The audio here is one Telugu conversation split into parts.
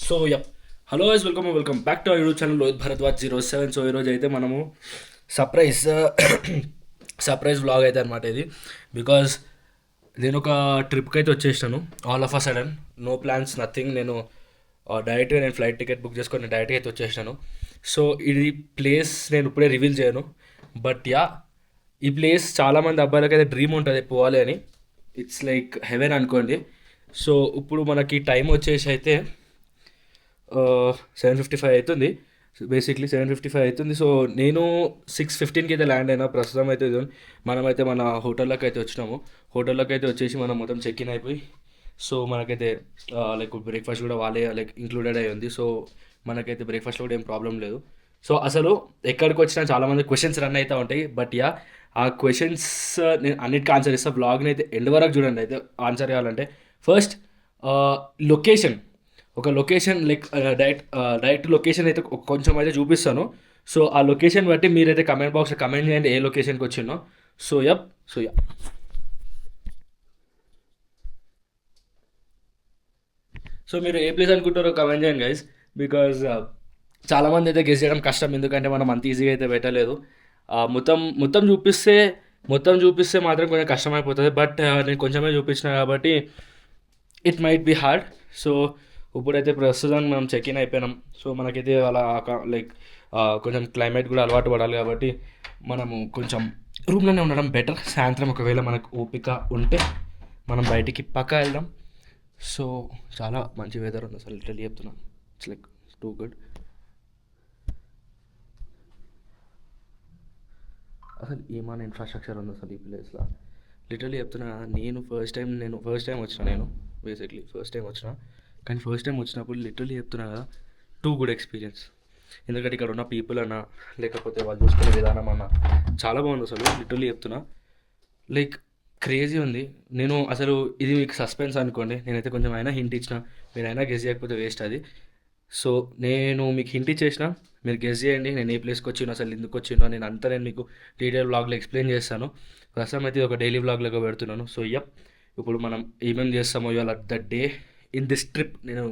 So yup hello guys, welcome back to our YouTube channel Lohith Bharadwaj 07. So ఈరోజు అయితే మనము సర్ప్రైజ్ సర్ప్రైజ్ వ్లాగ్ అయితే అనమాట ఇది. బికాజ్ నేను ఒక ట్రిప్కి అయితే వచ్చేసాను all of a sudden. No plans, nothing. డైరెక్ట్గా నేను ఫ్లైట్ టికెట్ బుక్ చేసుకొని నేను డైరెక్ట్గా అయితే వచ్చేసాను. సో ఇది ప్లేస్ నేను ఇప్పుడే రివీల్ చేయను. బట్ యా, ఈ ప్లేస్ చాలామంది అబ్బాయిలకి అయితే డ్రీమ్ ఉంటుంది పోవాలి అని. ఇట్స్ లైక్ హెవెన్ అనుకోండి. సో ఇప్పుడు మనకి టైం వచ్చేసి అయితే 7:55 అవుతుంది. బేసిక్లీ 7:55 అవుతుంది. సో నేను 6:15కి అయితే ల్యాండ్ అయినా. ప్రస్తుతం అయితే మనమైతే మన హోటల్లోకి అయితే వచ్చినాము. హోటల్లోకి అయితే వచ్చేసి మనం మొత్తం చెక్ ఇన్ అయిపోయి, సో మనకైతే లైక్ బ్రేక్ఫాస్ట్ కూడా వాళ్ళే లైక్ ఇంక్లూడెడ్ అయి ఉంది. సో మనకైతే బ్రేక్ఫాస్ట్లో కూడా ఏం ప్రాబ్లం లేదు. సో అసలు ఎక్కడికి వచ్చినా చాలామంది క్వశ్చన్స్ రన్ అవుతూ ఉంటాయి. బట్ యా, ఆ క్వశ్చన్స్ నేను అన్నిటికీ ఆన్సర్ ఇస్తాను. బ్లాగ్ని అయితే ఎండ్ వరకు చూడండి. అయితే ఆన్సర్ చేయాలంటే ఫస్ట్ లొకేషన్, ఒక లొకేషన్ లైక్ డైరెక్ట్ లొకేషన్ అయితే కొంచెం అయితే చూపిస్తాను. సో ఆ లొకేషన్ బట్టి మీరైతే కమెంట్ బాక్స్లో కమెంట్ చేయండి ఏ లొకేషన్కి వచ్చిందో. So yup so yeah so మీరు ఏ ప్లేస్ అనుకుంటారో కమెంట్ చేయండి గైస్. బికాజ్ చాలామంది అయితే గెస్ చేయడం కష్టం, ఎందుకంటే మనం అంత ఈజీగా అయితే పెట్టలేదు. మొత్తం మొత్తం చూపిస్తే మాత్రం కొంచెం కష్టమైపోతుంది. బట్ నేను కొంచెమే చూపించిన కాబట్టి it might be hard. So ఇప్పుడైతే ప్రస్తుతం మనం చెక్ ఇన్ అయిపోయినాం. సో మనకైతే అలా లైక్ కొంచెం క్లైమేట్ కూడా అలవాటు పడాలి కాబట్టి మనము కొంచెం రూమ్లోనే ఉండడం బెటర్. సాయంత్రం ఒకవేళ మనకు ఓపిక ఉంటే మనం బయటికి పక్కా వెళ్దాం. సో చాలా మంచి వెదర్ ఉంది అసలు, లిటరలీ చెప్తున్నా. It's like too good. అసలు ఏమైనా ఇన్ఫ్రాస్ట్రక్చర్ ఉంది అసలు ఈ ప్లేస్లో, లిటరలీ చెప్తున్నా. ఫస్ట్ టైం వచ్చిన నేను బేసిక్లీ ఫస్ట్ టైం వచ్చిన. కానీ ఫస్ట్ టైం వచ్చినప్పుడు లిటరలీ చెప్తున్నా కదా, టూ గుడ్ ఎక్స్పీరియన్స్. ఎందుకంటే ఇక్కడ ఉన్న పీపుల్ అన్నా, లేకపోతే వాళ్ళు చూసుకునే విధానం అన్నా చాలా బాగుంది అసలు, లిటరలీ చెప్తున్నా. లైక్ క్రేజీ ఉంది. నేను అసలు ఇది మీకు సస్పెన్స్ అనుకోండి, నేనైతే కొంచెం అయినా హింట్ ఇచ్చిన, మీరైనా గెస్ చేయకపోతే వేస్ట్ అది. సో నేను మీకు హింట్ ఇచ్చేసిన, మీరు గెస్ చేయండి నేను ఏ ప్లేస్కి వచ్చినో, అసలు ఎందుకు వచ్చినో. నేను మీకు డీటెయిల్ వ్లాగ్లో ఎక్స్ప్లెయిన్ చేస్తాను. ప్రస్తుతం అయితే ఒక డైలీ వ్లాగ్లో పెడుతున్నాను. సో యప్, ఇప్పుడు మనం ఏమేమి చేస్తామో ఇవాళ the day in this trip, నేను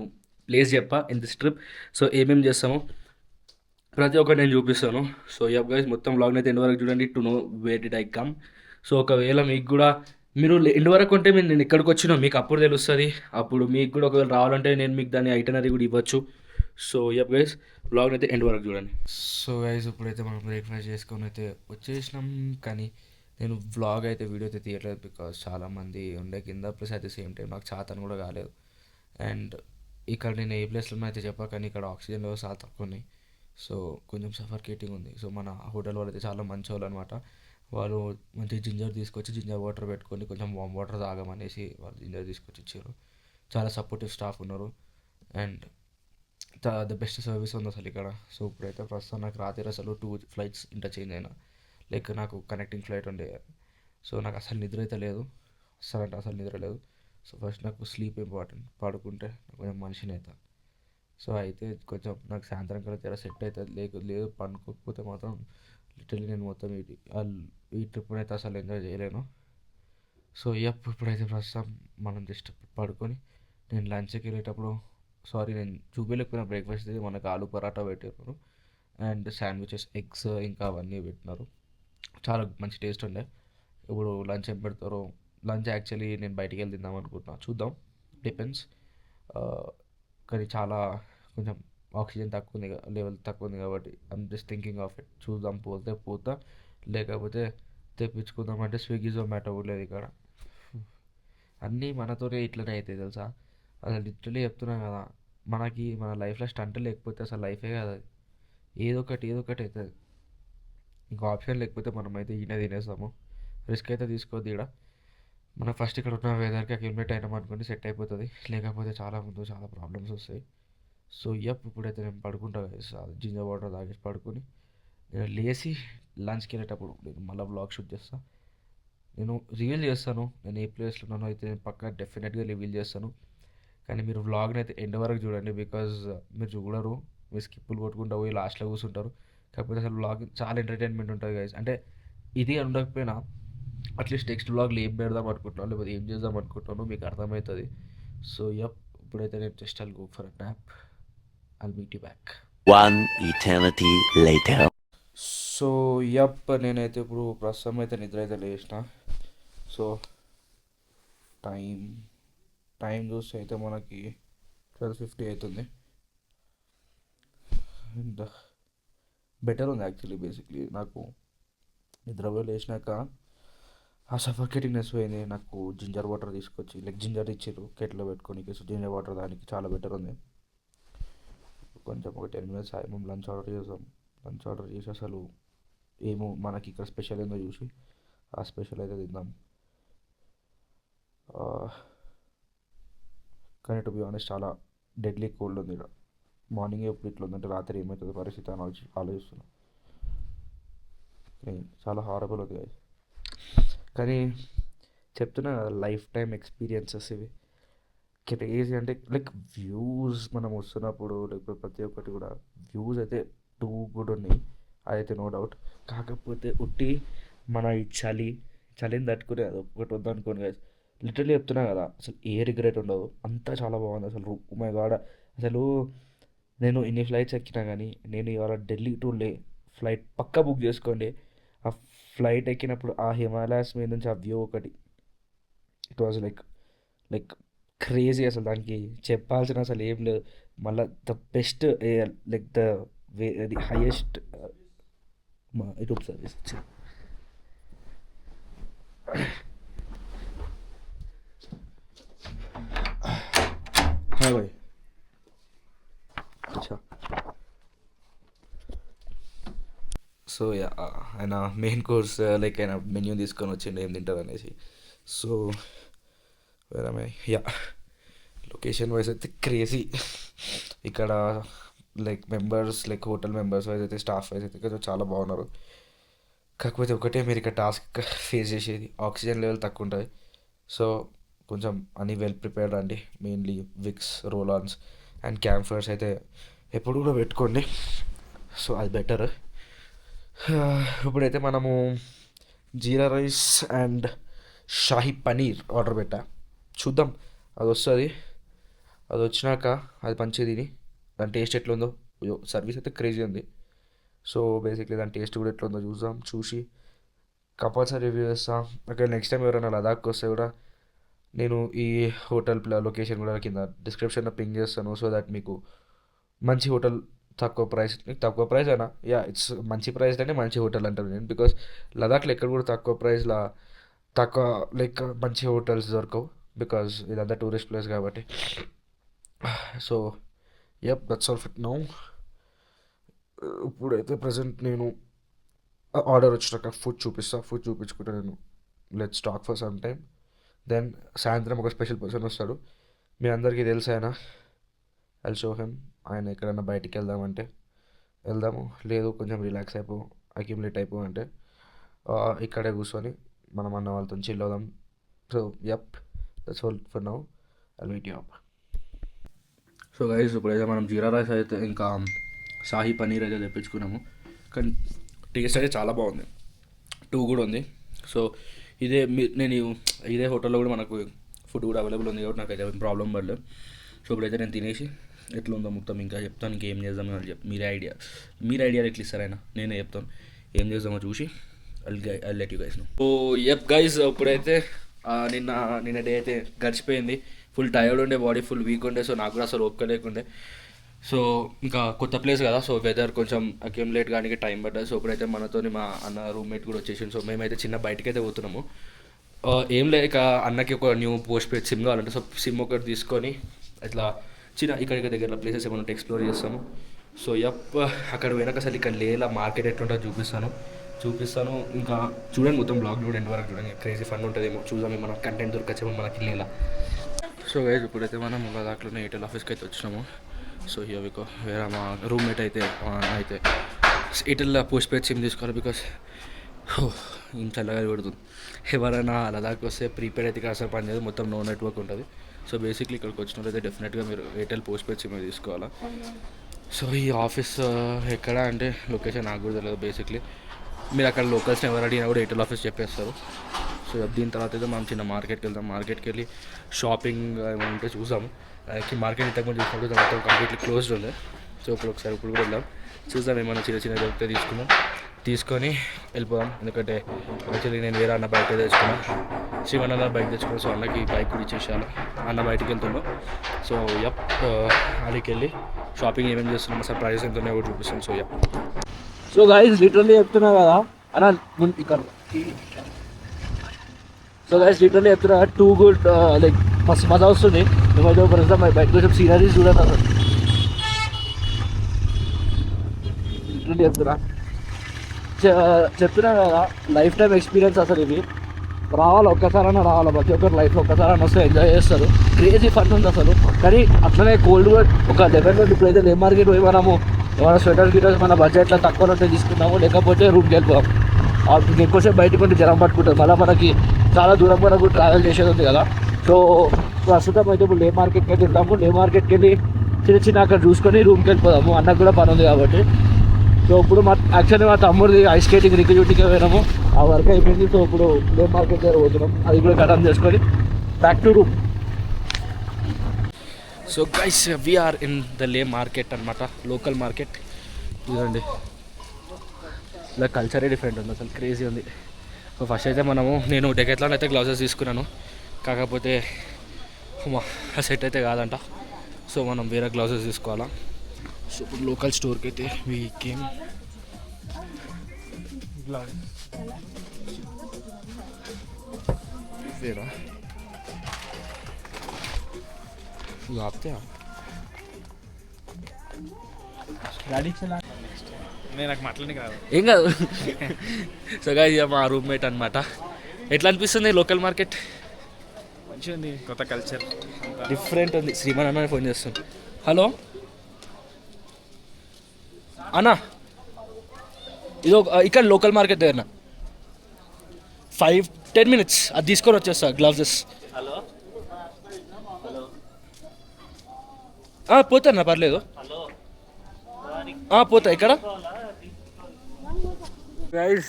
place in this trip. So ఏమేమి చేస్తామో ప్రతి ఒక్కటి నేను చూపిస్తాను. సో యప్ గైస్, మొత్తం వ్లాగ్ని అయితే ఎండ్ వరకు చూడండి to know where did I come. So ఒకవేళ మీకు కూడా మీరు ఎండ్ వరకు ఉంటే నేను ఎక్కడికి వచ్చినా మీకు అప్పుడు తెలుస్తుంది. అప్పుడు మీకు కూడా ఒకవేళ రావాలంటే నేను మీకు దాని ఐటనరీ కూడా ఇవ్వచ్చు. సో యప్ గైస్, వ్లాగ్ని అయితే ఎండ్ వరకు చూడండి. సో గైస్, ఇప్పుడైతే మనం బ్రేక్ఫాస్ట్ చేసుకొని అయితే వచ్చేసినాం. కానీ నేను వ్లాగ్ అయితే వీడియో అయితే తీయట్లేదు, బికాజ్ చాలామంది ఉండే కింద. Plus at the same time నాకు చాతను కూడా కాలేదు. అండ్ ఇక్కడ నేను ఏ ప్లేస్లో అయితే చెప్పా, కానీ ఇక్కడ ఆక్సిజన్ లెవెల్స్ చాలా తక్కువ ఉన్నాయి. సో కొంచెం సఫర్కేటింగ్ ఉంది. సో మన హోటల్ వాళ్ళు అయితే చాలా మంచి వాళ్ళు అనమాట. వాళ్ళు మంచి జింజర్ తీసుకొచ్చి జింజర్ వాటర్ పెట్టుకొని కొంచెం వామ్ వాటర్ తాగమనేసి వాళ్ళు జింజర్ తీసుకొచ్చి ఇచ్చారు. చాలా సపోర్టివ్ స్టాఫ్ ఉన్నారు. అండ్ ద బెస్ట్ సర్వీస్ ఉంది అసలు ఇక్కడ. సో ఇప్పుడైతే ప్రస్తుతం నాకు రాత్రి అసలు 2 ఫ్లైట్స్ ఇంటర్చేంజ్ అయినా. లైక్ నాకు కనెక్టింగ్ ఫ్లైట్ ఉండే. సో నాకు అసలు నిద్ర అయితే లేదు, అసలు నిద్ర లేదు. సో ఫస్ట్ నాకు స్లీప్ ఇంపార్టెంట్, పడుకుంటే కొంచెం మనిషిని అవుతా. సో అయితే కొంచెం నాకు సాయంత్రం కల్లా తెర సెట్ అవుతుంది. లేదు పనుకోకపోతే మాత్రం లిటరలీ నేను మొత్తం ఈ ట్రిప్ని అయితే అసలు ఎంజాయ్ చేయలేను. సో ఇప్పుడైతే ప్రస్తుతం మనం జస్ట్ పడుకొని, నేను లంచ్కి వెళ్ళేటప్పుడు నేను చూపించలేకపోయినా బ్రేక్ఫాస్ట్ మనకు ఆలు పరాటా పెట్టారు. అండ్ శాండ్విచెస్, ఎగ్స్ ఇంకా అవన్నీ పెట్టినారు. చాలా మంచి టేస్ట్ ఉండే. ఇప్పుడు లంచ్ ఏం పెడతారో, లంచ్ యాక్చువల్లీ నేను బయటికి వెళ్ళి తిందాం అనుకుంటున్నాను, చూద్దాం, డిపెండ్స్. కానీ చాలా కొంచెం ఆక్సిజన్ తక్కువ ఉంది, లెవెల్ తక్కువ ఉంది కాబట్టి I'm just thinking of it. చూద్దాం, పోతా, లేకపోతే తెప్పించుకుందాం. అంటే స్విగ్గీ జొమాటో కూడా లేదు ఇక్కడ. అన్నీ మనతోనే ఇట్లనే అవుతాయి తెలుసా. అసలు లిటరలీ చెప్తున్నా కదా, మన లైఫ్లో స్టంట్ లేకపోతే అసలు లైఫే కాదు అది. ఏదో ఒకటి అవుతుంది. ఇంకా ఆప్షన్ లేకపోతే మనమైతే ఈయన తినేస్తాము. రిస్క్ అయితే తీసుకోవద్దు ఇక్కడ. మనం ఫస్ట్ ఇక్కడ ఉన్న వెదర్కి అక్యుమిలేట్ అయినాం అనుకోండి, సెట్ అయిపోతుంది. లేకపోతే చాలా ప్రాబ్లమ్స్ వస్తాయి. సో ఇప్పుడైతే నేను పడుకుంటా జింజర్ వాటర్ తాగేసి పడుకొని, నేను లేచి లంచ్కి వెళ్ళేటప్పుడు నేను మళ్ళీ బ్లాగ్ షూట్ చేస్తాను. నేను రివీల్ చేస్తాను నేను ఏ ప్లేస్లో ఉన్నానో అయితే నేను పక్కా డెఫినెట్గా రివీల్ చేస్తాను. కానీ మీరు వ్లాగ్ని అయితే ఎండ్ వరకు చూడండి, బికాజ్ మీరు చూడరు, మీరు స్కిప్పులు కొట్టుకుంటూ పోయి లాస్ట్లో కూర్చుంటారు. కాకపోతే అసలు వ్లాగ్ చాలా ఎంటర్టైన్మెంట్ ఉంటుంది గైస్. అంటే ఇది ఉండకపోయినా అట్లీస్ట్ నెక్స్ట్ వ్లాగ్లో ఏం పెడదాం అనుకుంటున్నాను, లేకపోతే ఏం చేద్దాం అనుకుంటున్నాను మీకు అర్థమవుతుంది. సో ఇప్పుడైతే నేను just I'll go for a nap. I'll meet you back. One eternity later. So yup నేనైతే ఇప్పుడు ప్రస్తుతం అయితే నిద్ర అయితే లేచిన. సో టైం టైం చూస్తే అయితే మనకి 12:50 అవుతుంది. అండ్ బెటర్ ఉంది యాక్చువల్లీ. బేసిక్లీ నాకు నిద్రపోయి లేచినాక ఆ సఫకేటింగ్నెస్ పోయింది. నాకు జింజర్ వాటర్ తీసుకొచ్చి జింజర్ ఇచ్చారు కేట్లో పెట్టుకొని. సో జింజర్ వాటర్ దానికి చాలా బెటర్ ఉంది. కొంచెం ఒక 10 minutes ఆగి మేము లంచ్ ఆర్డర్ చేసాం. లంచ్ ఆర్డర్ చేసి అసలు ఏమో మనకి ఇక్కడ స్పెషల్ ఏందో చూసి ఆ స్పెషల్ అయితే తిందాం. కానీ టు బి ఆనెస్ట్ చాలా డెడ్లీ కోల్డ్ ఉంది ఇక్కడ. మార్నింగ్ ఎప్పుడు ఇట్లా ఉందంటే రాత్రి ఏమవుతుంది పరిస్థితి అని ఆలోచిస్తున్నాను. చాలా హారబుల్ ఉంది guys. కానీ చెప్తున్నా కదా, లైఫ్ టైం ఎక్స్పీరియన్సెస్ ఇవి. క్రేజీ అంటే వ్యూస్ మనం వస్తున్నప్పుడు లేకపోతే ప్రతి ఒక్కటి కూడా వ్యూస్ అయితే టూ గుడ్ ఉన్నాయి, అదైతే నో డౌట్. కాకపోతే ఉట్టి మన ఈ చలిని తట్టుకునే అది ఒకటి వద్దనుకోని guys. లిటరల్లీ చెప్తున్నా కదా, అసలు ఏ రిగ్రెట్ ఉండదు. అంతా చాలా బాగుంది అసలు. మై గాడ్, అసలు నేను ఇన్ని ఫ్లైట్స్ ఎక్కినా కానీ నేను ఇవాళ ఢిల్లీ టు లే ఫ్లైట్ పక్కా బుక్ చేసుకోండి. ఆ ఫ్లైట్ ఎక్కినప్పుడు ఆ హిమాలయాస్ మీద నుంచి ఆ వ్యూ ఒకటి, ఇట్ వాజ్ లైక్ క్రేజీ. అసలు దానికి చెప్పాల్సిన అసలు ఏం లేదు. మళ్ళీ the best the the highest మా యూట్యూబ్ సర్వీస్ వచ్చింది. हाँ भाई. अच्छा. సో యా, ఆయన మెయిన్ కోర్స్ ఆయన మెన్యూ తీసుకొని వచ్చిండు ఏం తింటారు అనేసి. సో వేరే యా, లొకేషన్ వైజ్ అయితే క్రేజీ. ఇక్కడ మెంబర్స్ హోటల్ మెంబర్స్ వైజ్ అయితే స్టాఫ్ వైజ్ అయితే కొంచెం చాలా బాగున్నారు. కాకపోతే ఒకటే మీరు ఇక్కడ టాస్క్ ఫేస్ చేసేది, ఆక్సిజన్ లెవెల్ తక్కువ ఉంటుంది. సో కొంచెం అన్నీ వెల్ ప్రిపేర్డ్ అండి. Mainly Vicks, roll ons and camp fires అయితే ఎప్పుడు కూడా పెట్టుకోండి. సో అది బెటర్. ఇప్పుడైతే మనము jeera rice and shahi paneer order పెట్టా. చూద్దాం అది వస్తుంది. అది వచ్చినాక అది మంచిగా తిని దాని టేస్ట్ ఎట్లుందో. సర్వీస్ అయితే క్రేజీ ఉంది. సో బేసిక్లీ దాని టేస్ట్ కూడా ఎట్లుందో చూద్దాం. చూసి కంపల్సరీ రివ్యూ చేస్తాం. ఓకే, నెక్స్ట్ టైం ఎవరైనా లదాఖ్కి వస్తే కూడా నేను ఈ హోటల్ లొకేషన్ కూడా కింద డిస్క్రిప్షన్లో పింగ్ చేస్తాను. సో దట్ మీకు మంచి హోటల్ తక్కువ ప్రైస్ అయినా, యా ఇట్స్ మంచి ప్రైస్లోనే మంచి హోటల్ అంటాను నేను. బికాస్ లదాఖ్లో ఎక్కడ కూడా తక్కువ ప్రైస్లో మంచి హోటల్స్ దొరకవు. బికాజ్ ఇదంతా టూరిస్ట్ ప్లేస్ కాబట్టి. So yup, that's all fit now. ఇప్పుడైతే ప్రజెంట్ నేను ఆర్డర్ వచ్చినాక ఫుడ్ చూపించుకుంటే నేను let's talk for some time. Then సాయంత్రం ఒక స్పెషల్ పర్సన్ వస్తాడు, మీ అందరికీ తెలుసు ఆయన. I'll show him. ఆయన ఎక్కడైనా బయటికి వెళ్దామంటే వెళ్దాము, లేదు కొంచెం రిలాక్స్ అక్యుములేట్ అంటే ఇక్కడే కూర్చొని మనం అన్న వాళ్ళతో చిల్ అవుదాం. So yup, that's all for now. I'll meet you up. So guys, ఇప్పుడైతే మనం జీరా రైస్ అయితే ఇంకా షాహీ పనీర్ అయితే తెప్పించుకున్నాము. కానీ టేస్ట్ అయితే చాలా బాగుంది, టూ కూడా ఉంది. సో నేను ఇదే హోటల్లో కూడా మనకు ఫుడ్ కూడా అవైలబుల్ ఉంది కాబట్టి నాకైతే ఏం ప్రాబ్లం పడలేదు. సో ఇప్పుడైతే నేను తినేసి ఎట్లా ఉందో మొత్తం ఇంకా చెప్తాను. ఇంకేం చేద్దామో అని మీరు ఐడియాలు ఎట్లా ఇస్తారైనా నేనే చెప్తాను. ఏం చేద్దామో చూసి I let you guys know. Oh yup guys, ఇప్పుడైతే నిన్న డే అయితే గడిచిపోయింది. ఫుల్ టైర్డ్ ఉండే, బాడీ ఫుల్ వీక్ ఉండే. సో నాకు కూడా అసలు ఓపిక లేకుండే. సో ఇంకా కొత్త ప్లేస్ కదా, సో వెదర్ కొంచెం అక్యుములేట్ కానీ టైం పడ్డది. సో ఇప్పుడైతే మనతోని మా అన్న రూమ్మేట్ కూడా వచ్చేసింది. సో మేమైతే చిన్న బయటకి అయితే పోతున్నాము. ఏం లేక అన్నకి ఒక న్యూ పోస్ట్ పెయిడ్ సిమ్ కావాలంటే, సో సిమ్ ఒకటి తీసుకొని ఇట్లా చిన్న ఇక్కడికి దగ్గర ప్లేసెస్ ఏమైనా ఎక్స్ప్లోర్ చేస్తాము. సో యప్, అక్కడ పోయినాక అసలు ఇక్కడ లేలా మార్కెట్ ఎట్లుంటుందో చూపిస్తాను. ఇంకా చూడండి, మొత్తం బ్లాగ్ చూడండి, ఎండ్ వరకు చూడండి. క్రేజీ ఫన్ ఉంటుందేమో, చూద్దాం ఏమన్నా కంటెంట్ దొరకచ్చేమో మనకి లేలా. సో గైస్, ఇప్పుడైతే మనం దాంట్లోనే ఎయిర్టెల్ ఆఫీస్కి అయితే వచ్చినాము. సో హియర్ వేరే మా రూమ్మేట్ అయితే ఎయిర్టెల్ పోస్ట్ పెయిడ్ సిమ్ తీసుకోవాలి. బికాస్ ఏం చల్లగా పెడుతుంది. ఎవరైనా లదాఖ్ వస్తే ప్రీపెయిడ్ అయితే అసలు పని చేయదు, మొత్తం నో నెట్వర్క్ ఉంటుంది. సో బేసిక్లీ ఇక్కడికి వచ్చినట్లయితే డెఫినెట్గా మీరు ఎయిర్టెల్ పోస్ట్ పెయిడ్ సిమ్ తీసుకోవాలా. సో ఈ ఆఫీస్ ఎక్కడ అంటే లొకేషన్ నాకు కూడా తెలియదు. బేసిక్లీ మీరు అక్కడ లోకల్స్ని ఎవరు అడిగినా కూడా ఎయిర్టెల్ ఆఫీస్ చెప్పేస్తారు. సో దీని తర్వాత అయితే మనం చిన్న మార్కెట్కి వెళ్తాం. మార్కెట్కి వెళ్ళి షాపింగ్ ఏమంటే చూసాము. మార్కెట్ ఇంతకుముందు చూసినప్పుడు మొత్తం కంప్లీట్లీ క్లోజ్డ్ ఉంది. సో ఇప్పుడు కూడా వెళ్దాం, చూద్దాం ఏమైనా చిన్న దొరికితే తీసుకొని వెళ్ళిపోదాం. ఎందుకంటే యాక్చువల్లీ నేను వేరే అన్న బైక్ తెచ్చుకున్నాను, శ్రీమన్న బైక్ తెచ్చుకున్నాను. సో అన్నకి బైక్ కూడా ఇచ్చేసాను, అన్న బయటికి వెళ్తున్నాం. సో అడికి వెళ్ళి షాపింగ్ ఏమేమి చేస్తున్నాం, అసలు ప్రైస్ ఎంత ఉన్నాయో కూడా చూపిస్తాం. సో గైస్ లిటరల్లీ చెప్తున్నా కదా అన్న ఇక్కడ. సో గైస్ లిటరల్లీ చెప్తున్నా టూ గుడ్ లైక్ మస్తు మజా వస్తుంది. ఏమైతే ప్రస్తుతం బైక్ కొంచెం సీనరీస్ చూడండి అసలు. లిటరల్లీ చెప్తున్నా కదా లైఫ్ టైం ఎక్స్పీరియన్స్ అసలు ఇది. రావాలి ఒక్కసారైనా రావాలి, ప్రతి ఒక్కరు లైఫ్లో ఒక్కసారైనా వస్తే ఎంజాయ్ చేస్తారు. క్రేజీ ఫన్ ఉంది అసలు. కానీ అట్లనే కోల్డ్ కూడా ఒక లెవెల్లో ఇప్పుడైతే లే మార్కెట్ పోయి మనము ఏమైనా స్వెటర్ గిటర్స్ మన బడ్జెట్లో తక్కువ ఉంటే తీసుకుందాము, లేకపోతే రూమ్కి వెళ్ళిపోదాం. ఎక్కువసేపు బయటకు ఉంటే జ్వరం పట్టుకుంటుంది, మళ్ళీ మనకి చాలా దూరం వరకు ట్రావెల్ చేసేది ఉంది కదా. సో ప్రస్తుతం అయితే ఇప్పుడు లే మార్కెట్కి వెళ్ళి వెళ్తాము. లే మార్కెట్కి వెళ్ళి చిన్న అక్కడ చూసుకొని రూమ్కి వెళ్ళిపోదాము, అన్నకు కూడా పని ఉంది కాబట్టి. సో ఇప్పుడు యాక్చువల్లీ మా తమ్ముడిది ఐస్ స్కేటింగ్ రిక్రూటింగ్కి పోయినాము, ఆ వర్క్ అయిపోయింది. సో ఇప్పుడు లే మార్కెట్ దగ్గర పోతున్నాం, అది కూడా కటన్ చేసుకొని back to room. So guys we're in the Leh market అనమాట, లోకల్ మార్కెట్. ఇదండి ఇలా కల్చరే డిఫరెంట్ ఉంది, అసలు క్రేజీ ఉంది. సో ఫస్ట్ అయితే నేను డెకెత్లాన్ అయితే గ్లౌజెస్ తీసుకున్నాను, కాకపోతే ఆ సెట్ అయితే కాదంట. సో మనం వేరే గ్లౌజెస్ తీసుకోవాలా. సో ఇప్పుడు లోకల్ స్టోర్కి అయితే వీకేం వేరా ఆప్తే నాకు మాట్లాడి కాదు, ఏం కాదు. సో గాయ్స్ మా రూమ్మేట్ అనమాట. ఎట్లా అనిపిస్తుంది లోకల్ మార్కెట్? మంచిగా ఉంది, కొత్త కల్చర్ డిఫరెంట్ ఉంది. శ్రీమాన్ అన్న ఫోన్ చేస్తుంది. హలో అన్నా, ఇది ఇక్కడ లోకల్ మార్కెట్ దగ్గర 5-10 minutes అది తీసుకొని వచ్చేస్తా గ్లౌజెస్. పోతానా పర్లేదు, పోతా. ఇక్కడ గైస్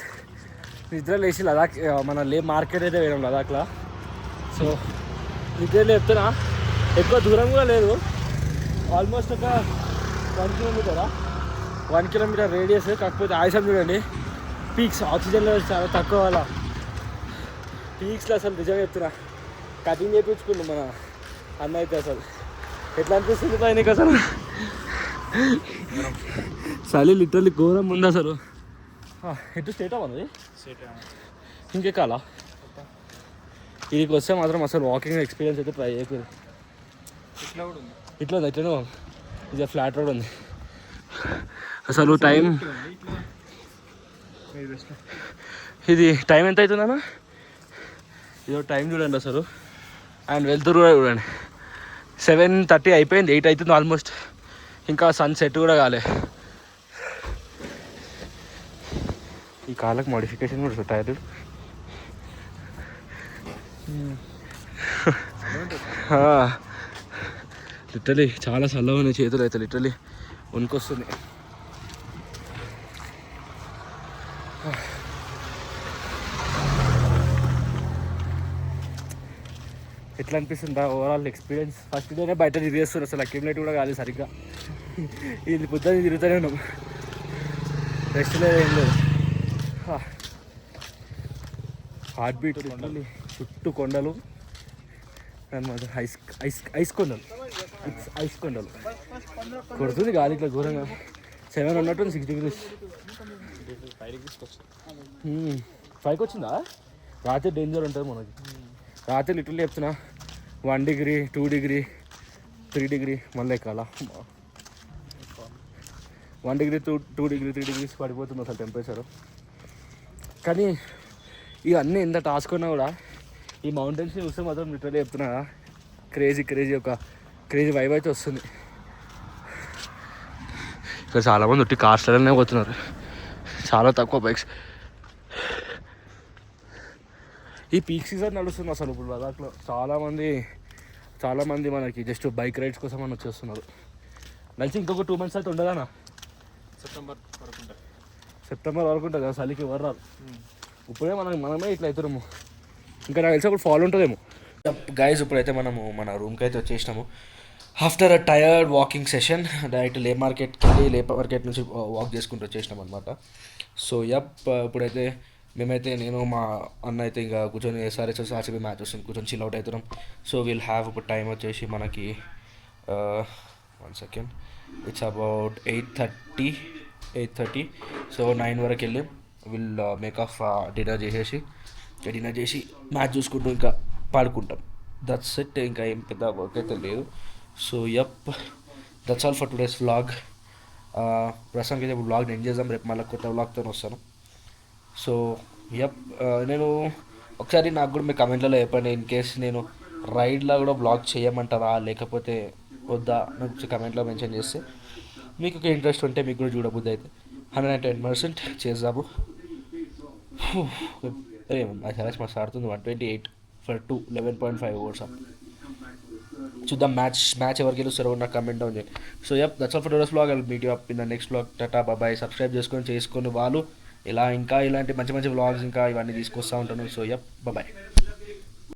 నిద్ర లేచి లదాఖ్ మన లే మార్కెట్ అయితే వేయడం లదాఖ్లో. సో నిద్ర చెప్తున్నా, ఎక్కువ దూరం కూడా లేదు, ఆల్మోస్ట్ ఒక 1 kilometer రేడియస్. కాకపోతే ఆయుసం చూడండి, పీక్స్ ఆక్సిజన్ లెవెల్స్ చాలా తక్కువ. అలా పీక్స్లో అసలు నిజంగా చెప్తున్నా కటింగ్ చేయించుకుండు మన అన్న అయితే. అసలు ఎట్లా అనిపిస్తుంది పై నీకు అసలు? చలి లిటరల్లీ ఘోరం ఉంది అసలు. ఎటు స్టేట్ అవ్వదు ఇంకెక్కాలా? ఇదికి వస్తే మాత్రం అసలు వాకింగ్ ఎక్స్పీరియన్స్ అయితే ట్రై చేయకూడదు. ఇట్లా ఎట్లనో ఇది ఫ్లాట్ రోడ్ ఉంది అసలు. టైం ఇది టైం ఎంత అవుతుందన్నా? ఇదో టైం చూడండి అసలు, అండ్ వెళ్తురు కూడా చూడండి. 7:30 అయిపోయింది, 8 అవుతుంది ఆల్మోస్ట్. ఇంకా సన్సెట్ కూడా కాలే. ఈ కాళ్ళకి మోడిఫికేషన్ కూడా టైర్ లిటరలీ చాలా చల్లగా ఉన్నాయి చేతులు అయితే, లిటరలీ వణుకొస్తుంది. ఎట్లా అనిపిస్తుందా ఓవరాల్ ఎక్స్పీరియన్స్? ఫస్ట్ డేనే బయట తిరిగేస్తారు, అసలు అక్యుములేట్ కూడా కాలేదు సరిగ్గా. ఇది పొద్దున్న తిరుగుతూనే ఉన్నాం, రెస్ట్ లేదు ఏం లేదు. హార్ట్ బీట్ చుట్టూ కొండలు అనమాట, ఐస్ కొండలు, ఐస్ కొండలు. కొడుతుంది గాలి ఇట్లా ఘోరంగా. 7 ఉన్నట్టు 6 degrees. 5కి వచ్చిందా? రాత్రి డేంజర్ ఉంటుంది మనకి. రాత్రి లిటరల్లీ చెప్తున్నా 1 degree, 2 degree, 3 degree మళ్ళీ ఎక్కాలా. 1 degree, 2 degree, 3 degrees పడిపోతుంది అసలు టెంపరేచరు. కానీ ఇవన్నీ ఎంత టాస్క్ ఉన్నా కూడా ఈ మౌంటైన్స్ని చూస్తే మాత్రం లిటరల్లీ చెప్తున్నా క్రేజీ ఒక క్రేజీ వైబ్ అయితే వస్తుంది. ఇక్కడ చాలామంది ఒట్టి కార్స్లనే పోతున్నారు, చాలా తక్కువ బైక్స్. ఈ పీక్ సీజన్ నడుస్తుంది అసలు ఇప్పుడు లదాఖ్లో. చాలామంది మనకి జస్ట్ బైక్ రైడ్స్ కోసం అని వచ్చేస్తున్నారు. నలిసి ఇంకొక 2 months అయితే ఉండదానా? సెప్టెంబర్ వరకు ఉంటుంది కదా, చలికి ఎవరు రారు. ఇప్పుడే మనమే ఇట్లా అవుతున్నాము, ఇంకా నాకు తెలిసి అప్పుడు ఫాల్ ఉంటుందేమో. గైస్ ఇప్పుడైతే మనము మన రూమ్కి అయితే వచ్చేసినాము. After a tired walking session direct లే మార్కెట్కి వెళ్ళి లే మార్కెట్ నుంచి వాక్ చేసుకుంటూ వచ్చేసినాం అనమాట. సో ఇప్పుడైతే మేమైతే నేను మా అన్న అయితే ఇంకా కూర్చొని ఎస్ఆర్హెచ్ ఆర్సీబీ మ్యాచ్ వస్తుంది కూర్చొని చిల్ అవుట్ అవుతున్నాం. సో విల్ హ్యావ్ ఇప్పుడు టైం వచ్చేసి మనకి 1 సెకండ్, ఇట్స్ అబౌట్ 8:30. సో 9 వరకు వెళ్ళి విల్ మేక్ ఆఫ్ డిన్నర్ చేసి మ్యాచ్ చూసుకుంటూ ఇంకా పాడుకుంటాం. That's it. ఇంకా ఏం పెద్ద వర్క్ అయితే లేదు. So that's all for today's vlog. ప్రస్తుతానికి అయితే ఇప్పుడు వ్లాగ్ ఎండ్ చేద్దాం. రేపు మళ్ళీ కొత్త వ్లాగ్తో వస్తాను. సో నేను ఒకసారి నాకు కూడా మీ కమెంట్లలో చెప్పండి, ఇన్ కేస్ నేను రైడ్లో కూడా బ్లాగ్ చేయమంటారా లేకపోతే వద్దా నాకు కమెంట్లో మెన్షన్ చేస్తే మీకు ఇంట్రెస్ట్ ఉంటే మీకు కూడా చూడబుద్ది అయితే 110% చేద్దాము. అరే మా సరస్ మస్తు ఆడుతుంది. 128 ఫర్ 2, 11.5 ఓవర్స్ అప్. చూద్దాం మ్యాచ్ ఎవరికి గెలుస్తారో నాకు కమెంట్ డౌన్ చేయండి. So that's all for today's vlog. I will meet you up in the next vlog. Tata bye. Subscribe చేసుకొని వాళ్ళు ఇలా ఇంకా ఇలాంటి మంచి మంచి వ్లాగ్స్ ఇంకా ఇవన్నీ తీసుకొస్తూ ఉంటాను. So bye.